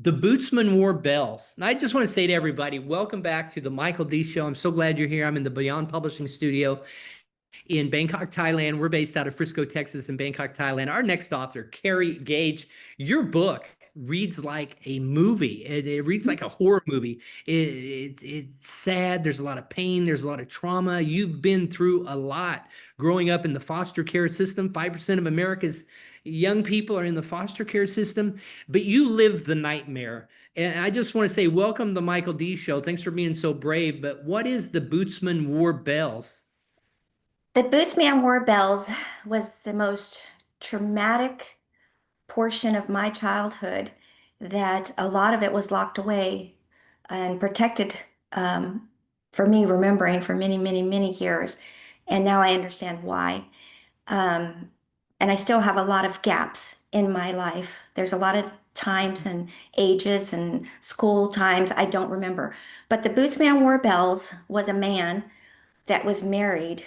The Bootsman wore bells. And I just want to say to everybody, welcome back to the Michael D Show. I'm so glad you're here. I'm in the Beyond Publishing Studio in Bangkok, Thailand. We're based out of Frisco, Texas, and Bangkok, Thailand. Our next author, Karri Gage, your book reads like a movie. It reads like a horror movie. It's sad. There's a lot of pain. There's a lot of trauma. You've been through a lot growing up in the foster care system. 5% of America's young people are in the foster care system, but you lived the nightmare. And I just want to say, welcome to the Michael D Show. Thanks for being so brave. But what is the Bootsman Wore Bells? The Bootsman Wore Bells was the most traumatic portion of my childhood that a lot of it was locked away and protected for me remembering for many, many, many years. And now I understand why. Um, and I still have a lot of gaps in my life. There's a lot of times and ages and school times I don't remember. But the Bootsman Wore Bells was a man that was married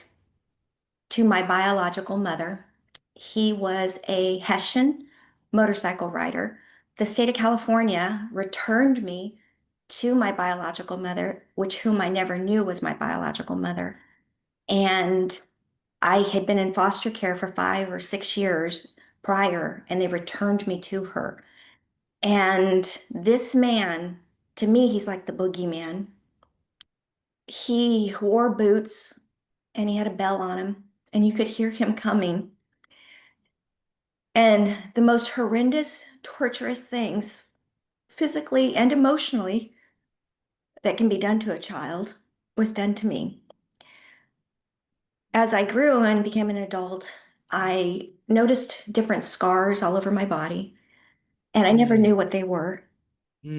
to my biological mother. He was a Hessian motorcycle rider. The state of California returned me to my biological mother, which whom I never knew was my biological mother. And I had been in foster care for 5 or 6 years prior, and they returned me to her. And this man, to me, he's like the boogeyman. He wore boots and he had a bell on him, and you could hear him coming. And the most horrendous, torturous things, physically and emotionally, that can be done to a child was done to me. As I grew and became an adult, I noticed different scars all over my body, and I never Mm, knew what they were.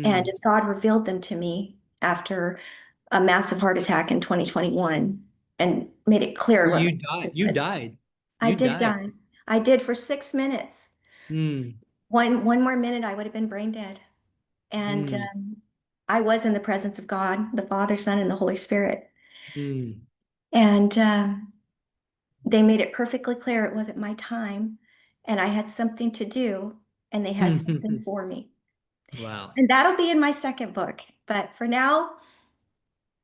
And mm. as God revealed them to me after a massive heart attack in 2021 and made it clear Where what my you died. mission You was, died. I You did died. die. I did for 6 minutes. Mm, One more minute, I would have been brain dead. And mm, I was in the presence of God, the Father, Son, and the Holy Spirit. mm. And they made it perfectly clear it wasn't my time, and I had something to do, and they had something for me. Wow. And that'll be in my second book. But for now,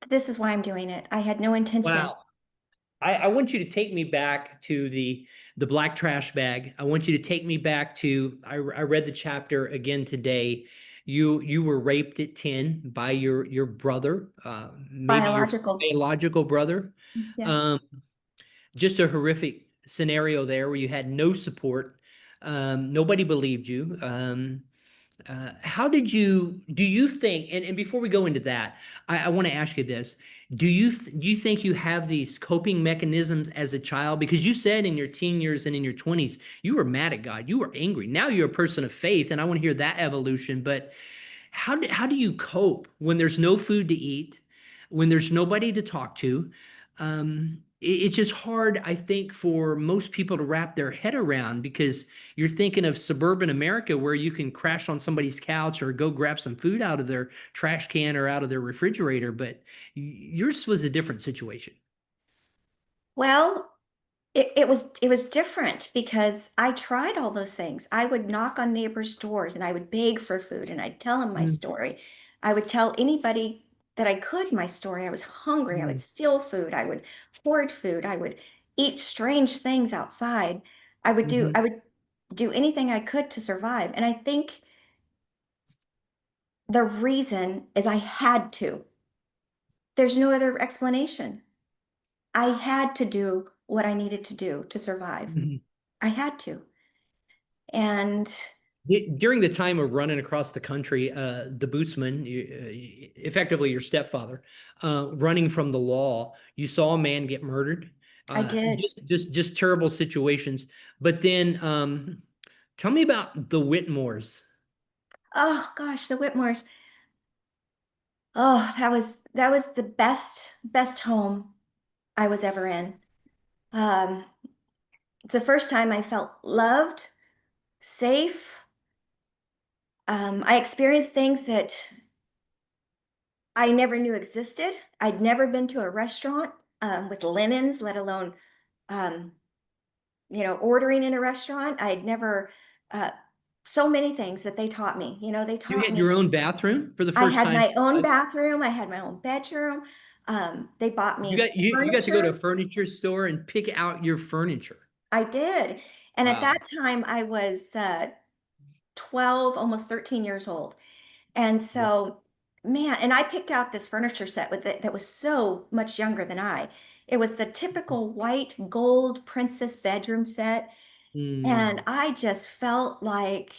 this is why I'm doing it. I had no intention. Wow. I want you to take me back to the black trash bag. I want you to take me back to I read the chapter again today. You were raped at 10 by your brother, maybe your Biological. biological brother. Yes. Um, just a horrific scenario there where you had no support. Nobody believed you. How did you do you think, and before we go into that, I want to ask you this. Do you think you have these coping mechanisms as a child? Because you said in your teen years and in your 20s, you were mad at God, you were angry. Now you're a person of faith, and I want to hear that evolution. But how do you cope when there's no food to eat, when there's nobody to talk to? It's just hard, I think, for most people to wrap their head around because you're thinking of suburban America where you can crash on somebody's couch or go grab some food out of their trash can or out of their refrigerator, but yours was a different situation. Well, it was different because I tried all those things. I would knock on neighbors' doors and I would beg for food and I'd tell them my Mm, story. I would tell anybody that I could my story. I was hungry. I would mm, steal food. I would hoard food. I would eat strange things outside. I would do mhm, I would do anything I could to survive. And I think the reason is I had to. There's no other explanation. I had to do what I needed to do to survive. mhm. I had to. And During the time of running across the country, the bootsman, effectively your stepfather, running from the law, you saw a man get murdered. I did. Just terrible situations. But then, tell me about the Whitmores. Oh gosh, the Whitmores. Oh, that was the best home I was ever in. Um, it's the first time I felt loved, safe. I experienced things that I never knew existed. I'd never been to a restaurant with linens, let alone um, ordering in a restaurant. I'd never. So many things that they taught me. They You taught had me. your own bathroom for the I first had time. my own bathroom. I had my own bedroom. They bought me You got to go to a furniture. furniture store and pick out your furniture. I did. And at that Wow. time, I was 12, almost 13 years old. And Wow. so, man, and I picked out this furniture set with it that was so much younger than I. It was the typical white gold princess bedroom set. And Mm, I just felt like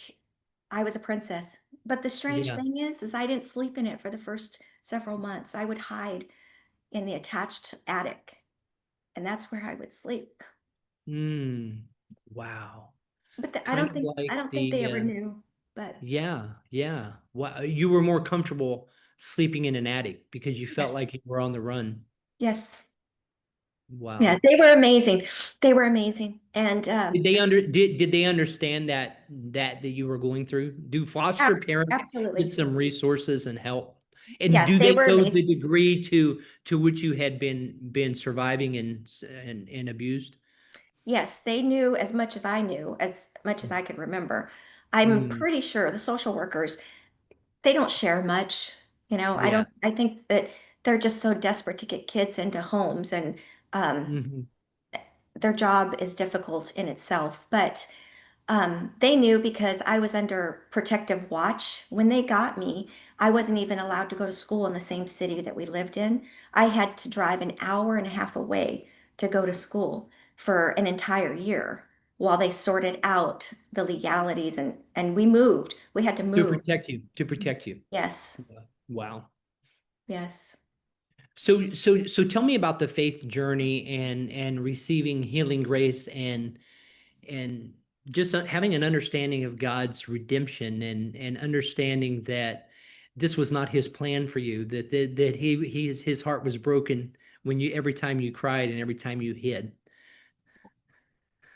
I was a princess. But the strange yeah. thing is I didn't sleep in it for the first several months. I would hide in the attached attic, and that's where I would sleep. Mm, wow. But I Kind don't of think I like don't think they the ever knew. But yeah, yeah. Wow. You were more comfortable sleeping in an attic because you felt yes, like you were on the run. yes, yeah, Wow. they were amazing. They were amazing, and Did they understand that you were going through? Do foster parents get absolutely, some resources and help? And yeah, do they they were know the amazing. degree to which you had been surviving and abused? Yes, they knew as much as I knew, as much as I could remember. I'm Mm, pretty sure the social workers, they don't share much. I yeah. don't, I think that they're just so desperate to get kids into homes, and um, Hmm. their job is difficult in itself. But they knew because I was under protective watch. When they got me, I wasn't even allowed to go to school in the same city that we lived in. I had to drive an hour and a half away to go to school for an entire year while they sorted out the legalities, and we moved. We had to To move. protect you, to protect you. Yes. Wow. Yes. So tell me about the faith journey and receiving healing grace and just having an understanding of God's redemption and understanding that this was not his plan for you, that his heart was broken when you every time you cried and every time you hid.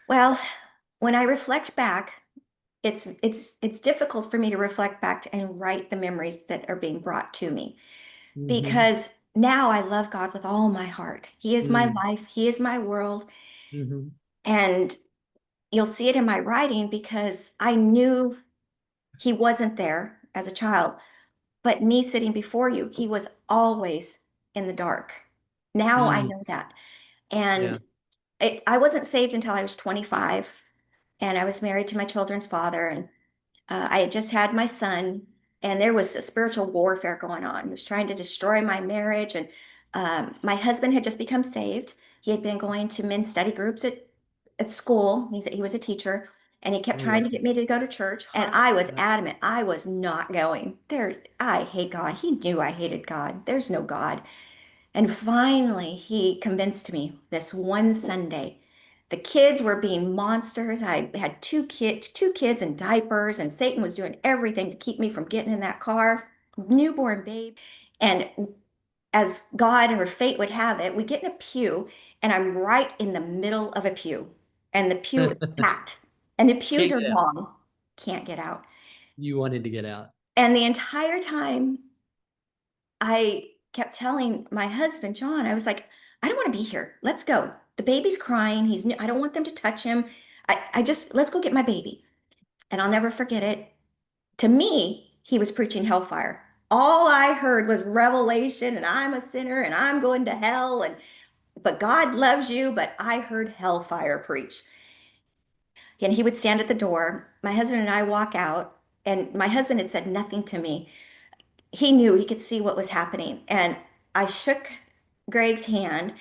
Well, when I reflect back, it's difficult for me to reflect back and write the memories that are being brought to me, Mm-hmm. because now I love God with all my heart. He is my Mm, life, He is my world. mm-hmm. And you'll see it in my writing because I knew He wasn't there as a child, but me sitting before you, He was always in the dark. Now I Mm, know that. yeah. And I wasn't saved until I was 25, and I was married to my children's father, and I had just had my son, and there was a spiritual warfare going on. He was trying to destroy my marriage, and my husband had just become saved. He had been going to men's study groups at school. He was a teacher, and he kept Oh, trying wow. to get me to go to church, and I was adamant I was not going. I hate God. He knew I hated God. There's no God. And finally, he convinced me this one Sunday. The kids were being monsters. I had two kids in diapers, and Satan was doing everything to keep me from getting in that car, newborn babe. And as God or fate would have it, we get in a pew, and I'm right in the middle of a pew, and the pew is packed, and the pews Can't are get out. long. Can't get out. You wanted to get out. And the entire time, I kept telling my husband, John, I was like, I don't want to be here. Let's go. The baby's crying. I don't want them to touch him. I just, let's go get my baby. And I'll never forget it. To me, he was preaching hellfire. All I heard was revelation, and I'm a sinner and I'm going to hell. But God loves you. But I heard hellfire preach. And he would stand at the door. My husband and I walk out, and my husband had said nothing to me. He knew, he could see what was happening. And I shook Greg's hand,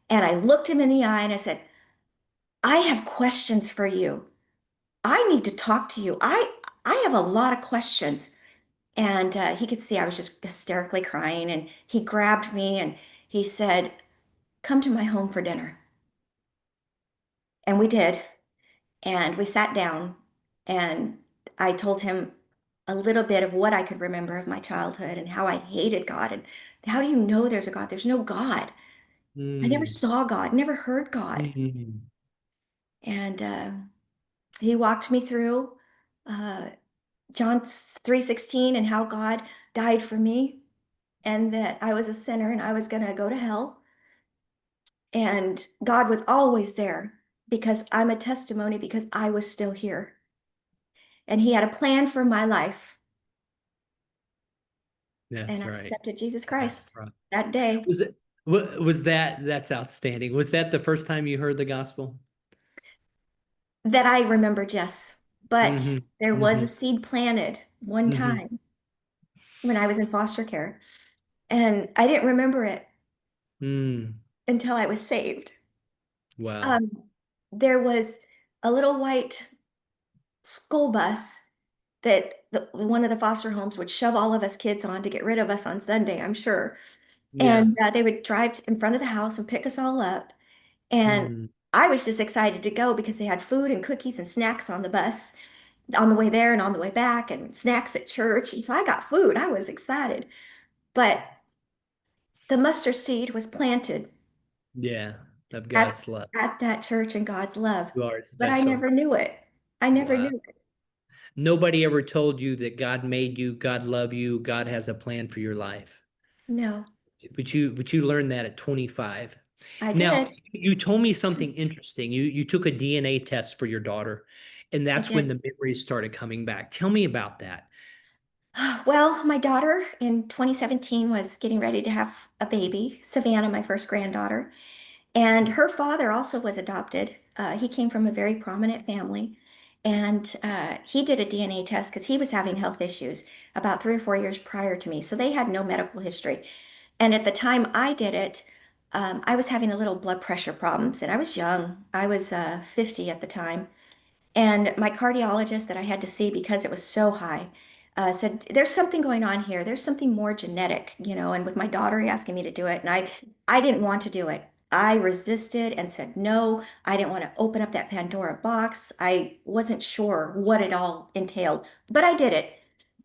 and I looked him in the eye, and I said, I have questions for you. I need to talk to you. I have a lot of questions. And he could see I was just hysterically crying. And he grabbed me and he said, come to my home for dinner. And we did. And we sat down, and I told him a little bit of what I could remember of my childhood and how I hated God. And how do you know there's a God? There's no God. I never Mm, saw God, never heard God. mm, And he walked me through uh, John 3:16 and how God died for me, and that I was a sinner and I was going to go to hell. And God was always there because I'm a testimony because I was still here. and he had a plan for my life. And That's I right. accepted Jesus That's Christ right. that day. Was it, was that, that's outstanding. Was that the first time you heard the gospel? That I remember, Jess. But Mm-hmm. there was a Mm-hmm. seed planted one Mm-hmm. time when I was in foster care, and I didn't remember it Mm. until I was saved. Wow. Um, there was a little white school bus that one of the foster homes would shove all of us kids on to get rid of us on Sunday, I'm sure. Yeah. And they would drive in front of the house and pick us all up. And Mm-hmm. I was just excited to go because they had food and cookies and snacks on the bus on the way there and on the way back, and snacks at church. And so I got food. I was excited. But the mustard seed was planted Yeah. Of at, God's love. at that church in God's love. You are But I special. never knew it. I never Wow. knew it. Nobody ever told you that God made you, God love you, God has a plan for your life. No, But you learned that at 25. I Now, did. you told me something interesting. You took a DNA test for your daughter, and I that's when did. the memories started coming back. Tell me about that. Well, my daughter in 2017 was getting ready to have a baby, Savannah, my first granddaughter. And her father also was adopted. He came from a very prominent family. And he did a DNA test because he was having health issues about 3 or 4 years prior to me. So they had no medical history. And at the time I did it, I was having a little blood pressure problems. And I was young. I was 50 at the time. And my cardiologist that I had to see because it was so high said, "There's something going on here. There's something more genetic, you know." And with my daughter asking me to do it, and I didn't want to do it. I resisted and said no. I didn't want to open up that Pandora box. I wasn't sure what it all entailed, but I did it.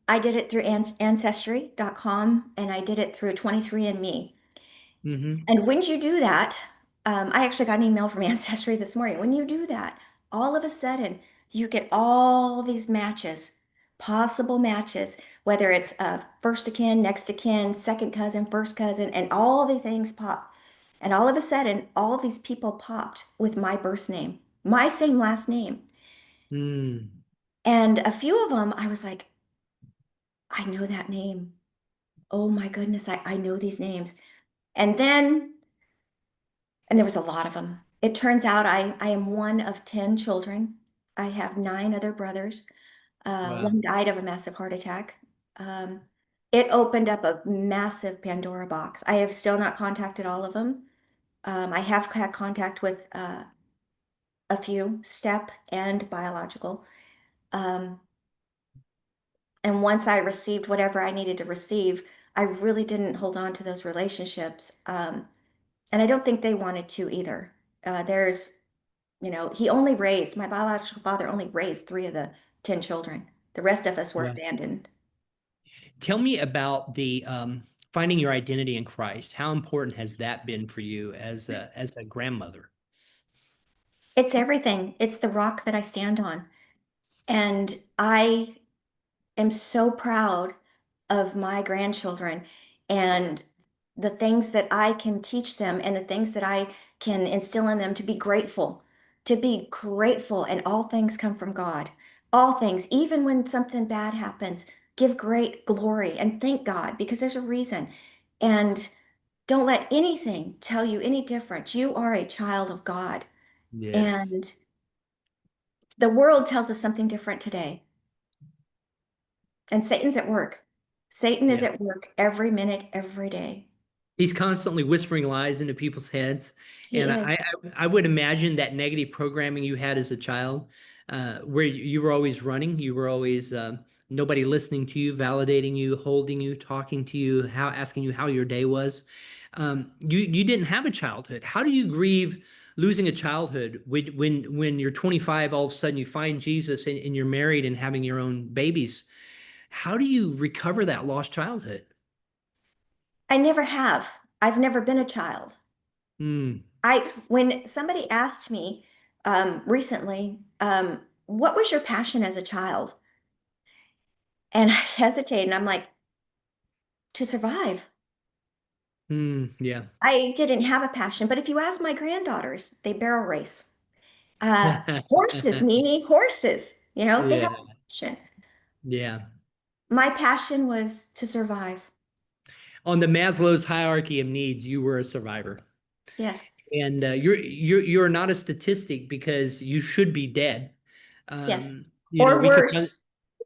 I did it through ancestry.com, and I did it through 23andMe. Mm-hmm. And when you do that, I actually got an email from Ancestry this morning. When you do that, all of a sudden you get all these matches, possible matches, whether it's first of kin, next of kin, second cousin, first cousin, and all the things pop. And all of a sudden, all these people popped with my birth name, my same last name. Mm. And a few of them, I was like, I know that name. Oh my goodness, I know these names. And then And there was a lot of them. It turns out I am one of 10 children. I have 9 other brothers. Wow. One died of a massive heart attack. Um, it opened up a massive Pandora box. I have still not contacted all of them. I have had contact with a few, step and biological. Um, and once I received whatever I needed to receive, I really didn't hold on to those relationships. And I don't think they wanted to either. There's he only raised, my biological father only raised 3 of the 10 children. The rest of us were Wow. abandoned. Tell me about the finding your identity in Christ. How important has that been for you as a grandmother? It's everything. It's the rock that I stand on. And I am so proud of my grandchildren and the things that I can teach them and the things that I can instill in them to be grateful, and all things come from God. All things, even when something bad happens, give great glory and thank God because there's a reason. And don't let anything tell you any different. You are a child of God. Yes. And the world tells us something different today. And Satan's at work. Satan is Yeah. at work every minute, every day. He's constantly whispering lies into people's heads. He And is. I would imagine that negative programming you had as a child, where you were always running, you were always nobody listening to you, validating you, holding you, talking to you, how asking you how your day was. You didn't have a childhood. How do you grieve losing a childhood when you're 25, all of a sudden you find Jesus and you're married and having your own babies? How do you recover that lost childhood? I never have. I've never been a child. Hmm. When somebody asked me recently, what was your passion as a child? And I hesitated and I'm like, to survive. Yeah. I didn't have a passion, but if you ask my granddaughters, they barrel race. Horses, Mimi, horses. They have Yeah. Yeah. My passion was to survive. On the Maslow's hierarchy of needs, you were a survivor. Yes, And you're not a statistic because you should be dead. yes. Or We could run, worse.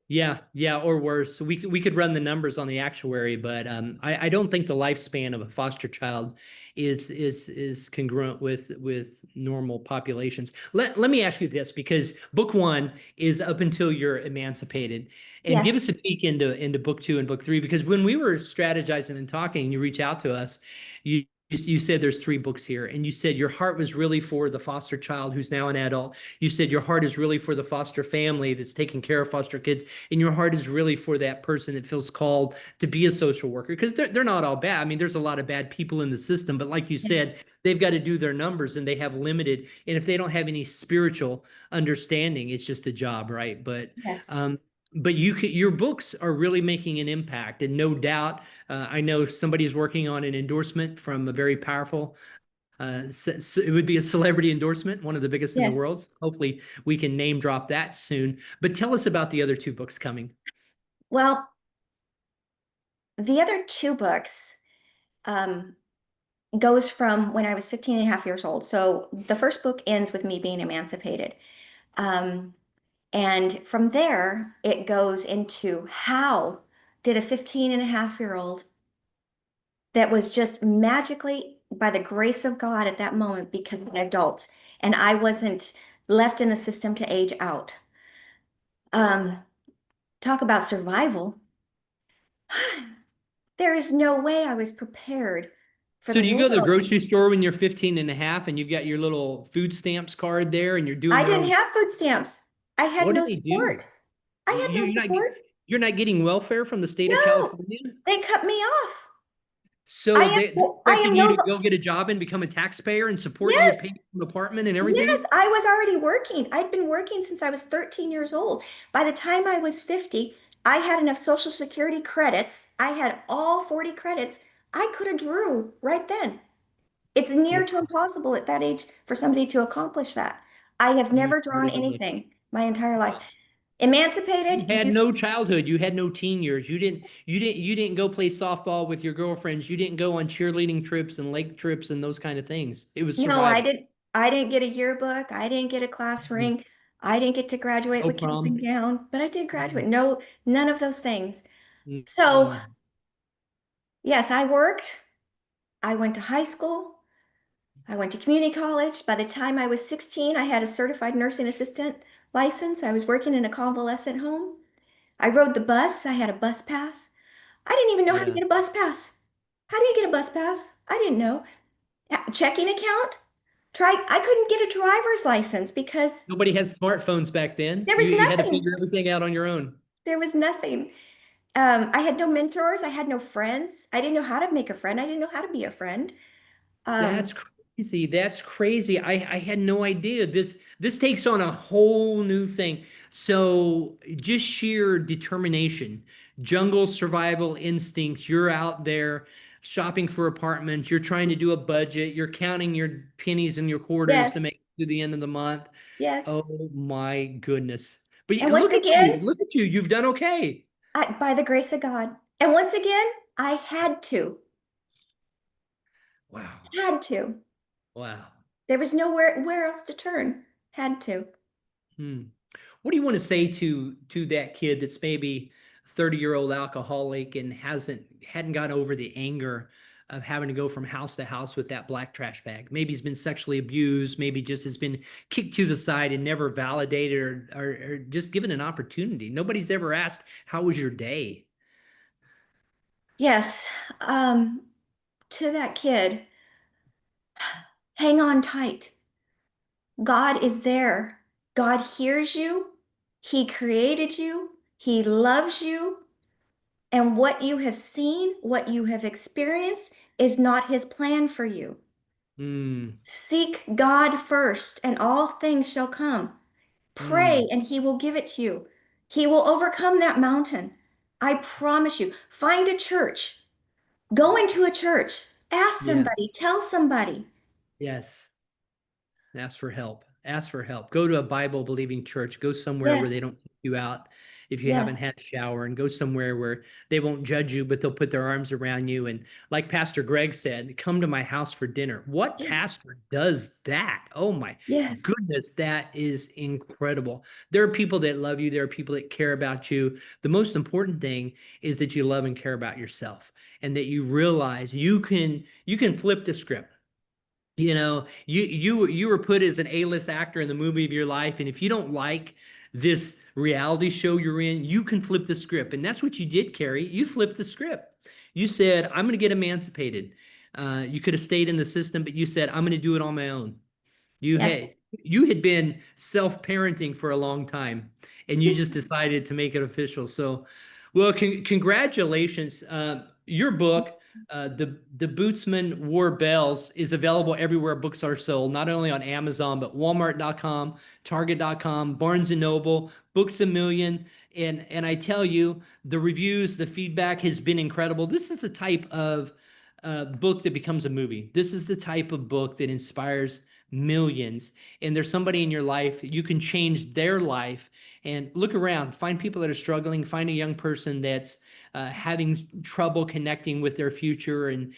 yeah, yeah, or worse. We could run the numbers on the actuary, but I don't think the lifespan of a foster child is congruent with normal populations. Let me ask you this, because book one is up until you're emancipated, and give us Yes, a peek into book two and book three, because when we were strategizing and talking, you reach out to us, you said there's three books here, and you said your heart was really for the foster child who's now an adult. You said your heart is really for the foster family that's taking care of foster kids, and your heart is really for that person that feels called to be a social worker, because they're not all bad. I mean, there's a lot of bad people in the system, but like you said, yes, they've got to do their numbers, and they have limited, and if they don't have any spiritual understanding, it's just a job, right? yes. Um, but your books are really making an impact, and no doubt, I know somebody's working on an endorsement from a very powerful. It would be a celebrity endorsement, one of the biggest in the Yes. world. So hopefully, we can name drop that soon. But tell us about the other two books coming. Well, the other two books um, goes from when I was 15 and a half years old. So the first book ends with me being emancipated. Um, and from there, it goes into how did a 15 and a half year old that was just magically, by the grace of God at that moment, become an adult. And I wasn't left in the system to age out. Um, talk about survival. There is no way I was prepared for So the do you go to the world. grocery store when you're 15 and a half and you've got your little food stamps card there and you're doing I your didn't own? have food stamps. I had What do no they do? support. I had no You're not support. you're not getting welfare from the state of No, California? they cut me off. I So they're am, I expecting am you no, to go get a job and become a taxpayer and support you yes, paying for an apartment and yes, everything? I was already working. I'd been working since I was 13 years old. By the time I was 50, I had enough Social Security credits. I had all 40 credits I could have drew right then. It's near to Wow. impossible at that age for somebody to accomplish that. I have never drawn Unbelievable. anything my entire life. Emancipated, You you had do. no childhood. You had no teen years. You didn't go play softball with your girlfriends. You didn't go on cheerleading trips and lake trips and those kind of things. It was No, survival. I didn't get a yearbook. I didn't get a class ring. I didn't get to graduate No with cap and prom. gown, but I did graduate. Mm, No, none of those things. mm, So, mm. yes, I worked. I went to high school. I went to community college. By the time I was 16, I had a certified nursing assistant license. I was working in a convalescent home. I rode the bus. I had a bus pass. I didn't even know how to Yeah. get a bus pass. How do you get a bus pass? I didn't know. Checking account? I couldn't get a driver's license because Nobody has smartphones back then. there was You had to nothing. figure everything out on your own. There was nothing. I had no mentors. I had no friends. I didn't know how to make a friend. I didn't know how to be a friend. That's Um, crazy. That's crazy. I had no idea. This takes on a whole new thing. So just sheer determination, jungle survival instincts. You're out there shopping for apartments. You're trying to do a budget. You're counting your pennies and your quarters to yes, make it to the end of the month. yes. Oh my goodness. But And once look at you. again, Look at you. You've done okay. by the grace of God. And once again, I Wow. had to. Wow. There was nowhere where else to turn. Had to. Hmm. What do you want to say to that kid that's maybe 30-year-old alcoholic and hadn't got over the anger of having to go from house to house with that black trash bag? Maybe he's been sexually abused, maybe just has been kicked to the side and never validated or just given an opportunity. Nobody's ever asked, how was your day? Yes. To that kid, hang on tight. God is there. God hears you. He created you. He loves you. And what you have seen, what you have experienced, is not his plan for you. Hmm. Seek God first, and all things shall come. Pray, Hmm. and he will give it to you. He will overcome that mountain. I promise you. Find a church. Go into a church. Ask Yeah. somebody. Tell somebody. Yes. Ask for help. Ask for help. Go to a Bible believing church. Go somewhere where they Yes, don't kick you out if you haven't Yes. had a shower, and go somewhere where they won't judge you, but they'll put their arms around you. And like Pastor Greg said, come to my house for dinner. What Yes. pastor does that? Oh my Yes. goodness, that is incredible. There are people that love you, there are people that care about you. The most important thing is that you love and care about yourself, and that you realize you can flip the script. You were put as an A-list actor in the movie of your life, and if you don't like this reality show you're in, you can flip the script. And that's what you did, Carrie. You flipped the script. You said, I'm going to get emancipated. You could have stayed in the system, but you said, I'm going to do it on my own. You Yes. had you had been self-parenting for a long time, and you just decided to make it official. So, well, congratulations. Your book, the Bootsman Wore Bells, is available everywhere books are sold, not only on Amazon, but Walmart.com, Target.com, Barnes and Noble, Books a Million. And I tell you, the reviews, the feedback has been incredible. This is the type of book that becomes a movie. This is the type of book that inspires millions. And there's somebody in your life, you can change their life. And look around, find people that are struggling, find a young person that's having trouble connecting with their future, and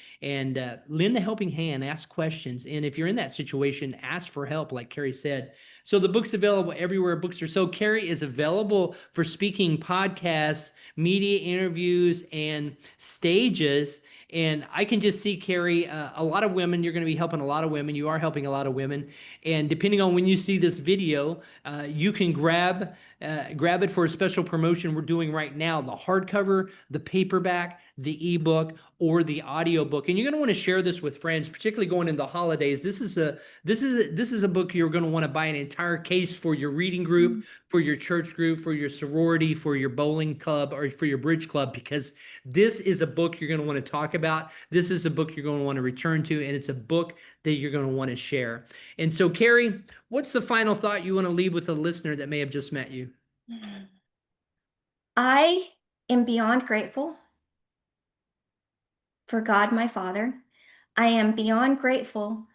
lend a helping hand, ask questions. And if you're in that situation, ask for help, like Carrie said. So the book's available everywhere books are sold. Carrie is available for speaking, podcasts, media interviews, and stages. And I can just see, Carrie, a lot of women. You're going to be helping a lot of women. You are helping a lot of women. And depending on when you see this video, you can grab it for a special promotion we're doing right now: the hardcover, the paperback, the ebook, or the audiobook. And you're going to want to share this with friends, particularly going into the holidays. This is a book you're going to want to buy an entire case for your reading group, for your church group, for your sorority, for your bowling club, or for your bridge club, because this is a book you're going to want to talk about. This is a book you're going to want to return to, and it's a book that you're going to want to share. And so, Carrie, what's the final thought you want to leave with a listener that may have just met you? I am beyond grateful for God, my Father. I am beyond grateful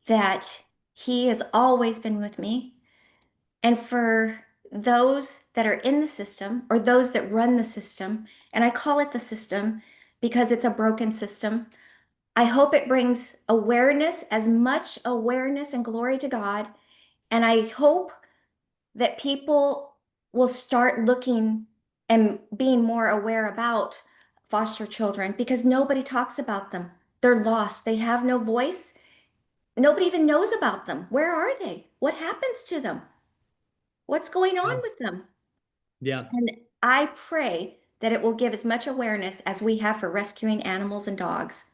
that He has always been with me. And for those that are in the system, or those that run the system, and I call it the system because it's a broken system, I hope it brings awareness, as much awareness and glory to God. And I hope that people will start looking and being more aware about foster children, because nobody talks about them. They're lost. They have no voice. Nobody even knows about them. Where are they? What happens to them? What's going on Yeah. with them? Yeah. And I pray that it will give as much awareness as we have for rescuing animals and dogs.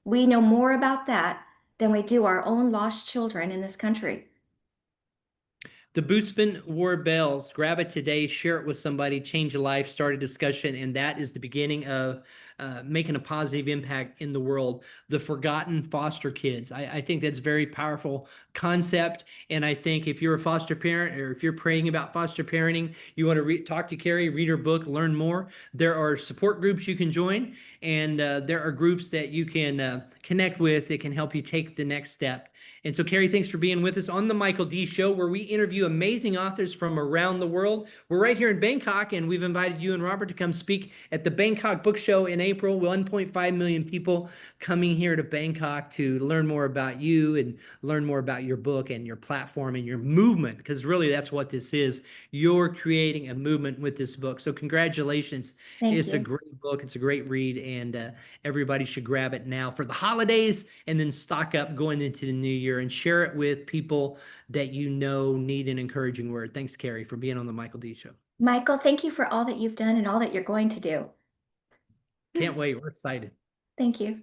We know more about that than we do our own lost children in this country. The Bootsman Wore Bells. Grab it today, share it with somebody, change a life, start a discussion, and that is the beginning of making a positive impact in the world. The forgotten foster kids. I think that's a very powerful concept, and I think if you're a foster parent, or if you're praying about foster parenting, you want to talk to Carrie, read her book, learn more. There are support groups you can join, and there are groups that you can connect with that can help you take the next step. And so, Carrie, thanks for being with us on the Michael D. Show, where we interview amazing authors from around the world. We're right here in Bangkok, and we've invited you and Robert to come speak at the Bangkok Book Show in April. 1.5 million people coming here to Bangkok to learn more about you and learn more about your book and your platform and your movement, because really that's what this is. You're creating a movement with this book. So congratulations. Thank It's a you. great book. It's a great read, and everybody should grab it now for the holidays, and then stock up going into the new year, and share it with people that you know need an encouraging word. Thanks, Carrie, for being on the Michael D. Show. Michael, thank you for all that you've done and all that you're going to do. Can't wait. We're excited. Thank you.